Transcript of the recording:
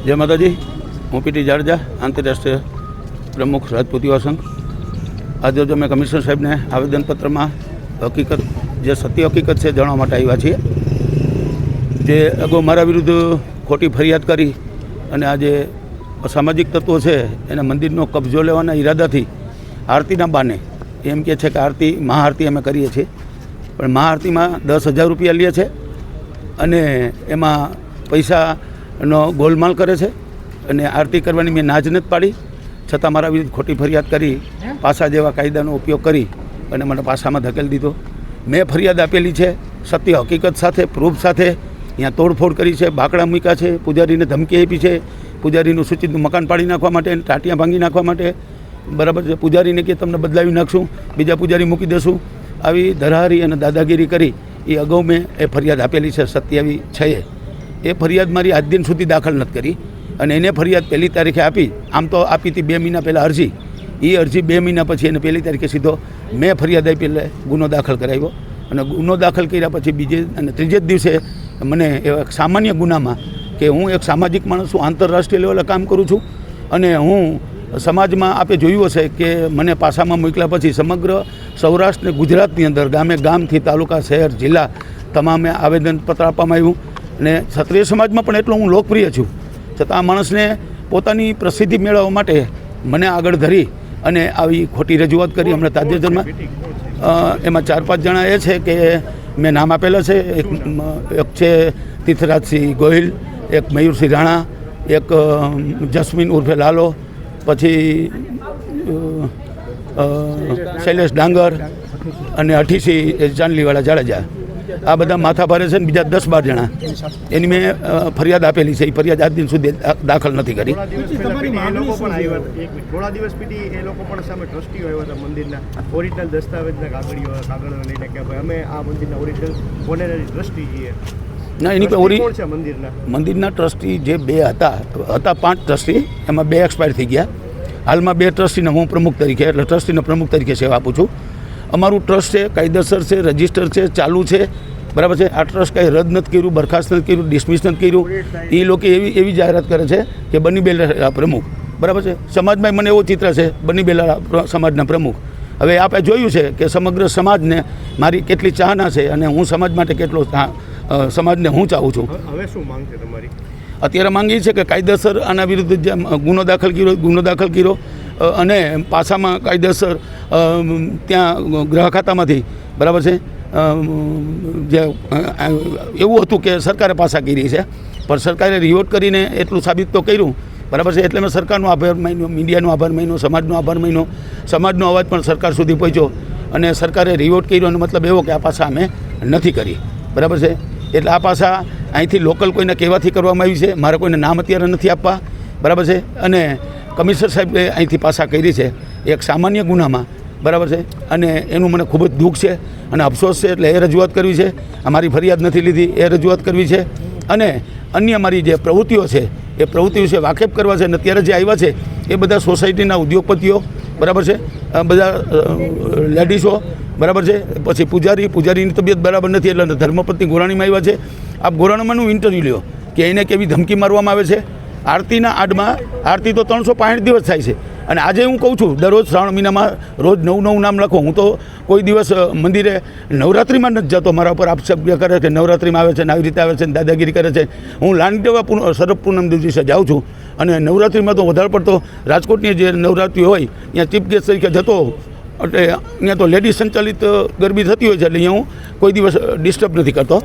जय माताजी। हूँ पीटी जाड़ेजा, आंतरराष्ट्रीय प्रमुख राजपूत युवा संघ। आज जो मैं कमिश्नर साहेब ने आवेदनपत्र में हकीकत जे सत्य हकीकत से जाणवा माटे आव्या छीए। जे अगो मारा विरुद्ध खोटी फरियाद करी अने आज असामाजिक तत्वों से एना मंदिरनो कब्जो लेवाना इरादाथी आरतीना बाने एम कहे छे कि आरती महाआरती अमे करीए छीए, पण महाआरती में 10,000 रुपया લે છે અને એમાં પૈસાનો ગોલમાલ કરે છે અને આરતી કરવાની મેં નાજ નથી પાડી, છતાં મારા વિરુદ્ધ ખોટી ફરિયાદ કરી પાસા જેવા કાયદાનો ઉપયોગ કરી અને મને પાસામાં ધકેલી દીધો। મેં ફરિયાદ આપેલી છે સત્ય હકીકત સાથે, પ્રૂફ સાથે। અહીંયા તોડફોડ કરી છે, બાકડા મૂક્યા છે, પૂજારીને ધમકી આપી છે, પૂજારીનું સૂચિત મકાન પાડી નાખવા માટે, ટાટિયા ભાંગી નાખવા માટે। બરાબર છે। પૂજારીને કે તમને બદલાવી નાખશું, બીજા પૂજારી મૂકી દેશું, આવી ધરાહારી અને દાદાગીરી કરી એ અગાઉ મેં એ ફરિયાદ આપેલી છે 27/6। એ ફરિયાદ મારી આજ દિન સુધી દાખલ નથી કરી અને એને ફરિયાદ પહેલી તારીખે આપી। આમ તો આપી હતી 2 મહિના પહેલાં અરજી, એ અરજી 2 મહિના પછી એને પહેલી તારીખે સીધો મેં ફરિયાદ આપી એટલે ગુનો દાખલ કરાવ્યો અને ગુનો દાખલ કર્યા પછી બીજે અને ત્રીજે જ દિવસે મને એવા સામાન્ય ગુનામાં કે હું એક સામાજિક માણસ છું, આંતરરાષ્ટ્રીય લેવલે કામ કરું છું અને હું સમાજમાં આપે જોયું હશે કે મને પાસામાં મોકલ્યા પછી સમગ્ર સૌરાષ્ટ્ર ને ગુજરાતની અંદર ગામે ગામથી તાલુકા, શહેર, જિલ્લા તમામે આવેદનપત્ર આપવામાં આવ્યું અને ક્ષત્રિય સમાજમાં પણ એટલો હું લોકપ્રિય છું, છતાં આ માણસને પોતાની પ્રસિદ્ધિ મેળવવા માટે મને આગળ ધરી અને આવી ખોટી રજૂઆત કરી। હમણાં તાજેતરમાં એમાં 4-5 જણા એ છે કે મેં નામ આપેલા છે। એક છે તીર્થરાજસિંહ ગોહિલ, એક મયુરસિંહ રાણા, એક જસ્મીન ઉર્ફે લાલો, પછી શૈલેષ ડાંગર અને અઠીસી ચાંદલીવાળા જાડેજા। આ બધા માથા ભારે છે ને બીજા 10-12 જણા એની મેં ફરિયાદ આપેલી છે। એ ફરિયાદ આજ દિન સુધી દાખલ નથી કરી। થોડા દિવસ પીટી એ લોકો પણ સામે ટ્રસ્ટીઓ આવ્યા હતા મંદિરના ઓરિજિનલ દસ્તાવેજના કાગળો લઈને કે ભાઈ અમે આ મંદિરના ઓરિજિનલ ઓનરરી ટ્રસ્ટી છીએ। ના, એની મંદિરના ટ્રસ્ટી જે 2 હતા 5 ટ્રસ્ટી, એમાં 2 એક્સપાયર થઈ ગયા। હાલમાં 2 ટ્રસ્ટીને હું પ્રમુખ તરીકે એટલે ટ્રસ્ટીના પ્રમુખ તરીકે સેવા આપું છું। અમારું ટ્રસ્ટ છે, કાયદેસર છે, રજિસ્ટર છે, ચાલુ છે, બરાબર છે। આ ટ્રસ્ટ કાંઈ રદ નથી કર્યું, બરખાસ્ત નથી કર્યું, ડિસમિસ નથી કર્યું। એ લોકો એવી જાહેરાત કરે છે કે બની બેલા પ્રમુખ, બરાબર છે। સમાજમાં મને એવો ચિત્ર છે બની બેલા સમાજના પ્રમુખ। હવે આપણે જોયું છે કે સમગ્ર સમાજને મારી કેટલી ચાહના છે અને હું સમાજ માટે કેટલો સમાજને હું ચાહું છું। હવે શું માંગ છે તમારી? અત્યારે માંગ એ છે કે કાયદેસર આના વિરુદ્ધ જે ગુનો દાખલ કર્યો અને પાસામાં કાયદેસર ત્યાં ગૃહ ખાતામાંથી, બરાબર છે, જે એવું હતું કે સરકારે પાસા કરી છે પણ સરકારે રિવોટ કરીને એટલું સાબિત તો કર્યું, બરાબર છે। એટલે મેં સરકારનો આભાર માન્યો, મીડિયાનો આભાર માન્યો, સમાજનો આભાર માન્યો। સમાજનો અવાજ પણ સરકાર સુધી પહોંચ્યો અને સરકારે રિવોટ કર્યો અને મતલબ એવો કે આ પાસા અમે નથી કરી, બરાબર છે। એટલે આ પાસા અહીંથી લોકલ કોઈને કહેવાથી કરવામાં આવી છે, મારે કોઈને નામ અત્યારે નથી આપવા, બરાબર છે। અને કમિશનર સાહેબે અહીંથી પાસા કરી છે એક સામાન્ય ગુનામાં, બરાબર છે। અને એનું મને ખૂબ જ દુઃખ છે અને અફસોસ છે, એટલે એ રજૂઆત કરવી છે। અમારી ફરિયાદ નથી લીધી એ રજૂઆત કરવી છે અને અન્ય મારી જે પ્રવૃત્તિઓ છે એ પ્રવૃત્તિ વિશે વાકેફ કરવા છે। અને અત્યારે જે આવ્યા છે એ બધા સોસાયટીના ઉદ્યોગપતિઓ, બરાબર છે, બધા લેડીઝો, બરાબર છે, પછી પૂજારીની તબિયત બરાબર નથી એટલે ધર્મપત્ની ગોરાણીમાં આવ્યા છે। આપ ગોરાણીમાંનું ઇન્ટરવ્યૂ લ્યો કે એને કેવી ધમકી મારવામાં આવે છે। આરતીના આડમાં આરતી તો 365 દિવસ થાય છે અને આજે હું કહું છું દરરોજ શ્રાવણ મહિનામાં રોજ નવું નામ લખો। હું તો કોઈ દિવસ મંદિરે નવરાત્રિમાં નથી જતો, મારા ઉપર આક્ષેપ કરે કે નવરાત્રિમાં આવે છે ને આવી રીતે આવે છે ને દાદાગીરી કરે છે। હું લાંડીદેવા શરદ પૂનમ દિવસે જાઉં છું અને નવરાત્રિમાં તો વધારે પડતો રાજકોટની જે નવરાત્રિ હોય ત્યાં ચીફ ગેસ્ટ તરીકે જતો, એટલે અહીંયા તો લેડીઝ સંચાલિત ગરબી થતી હોય છે એટલે અહીંયા હું કોઈ દિવસ ડિસ્ટર્બ નથી કરતો।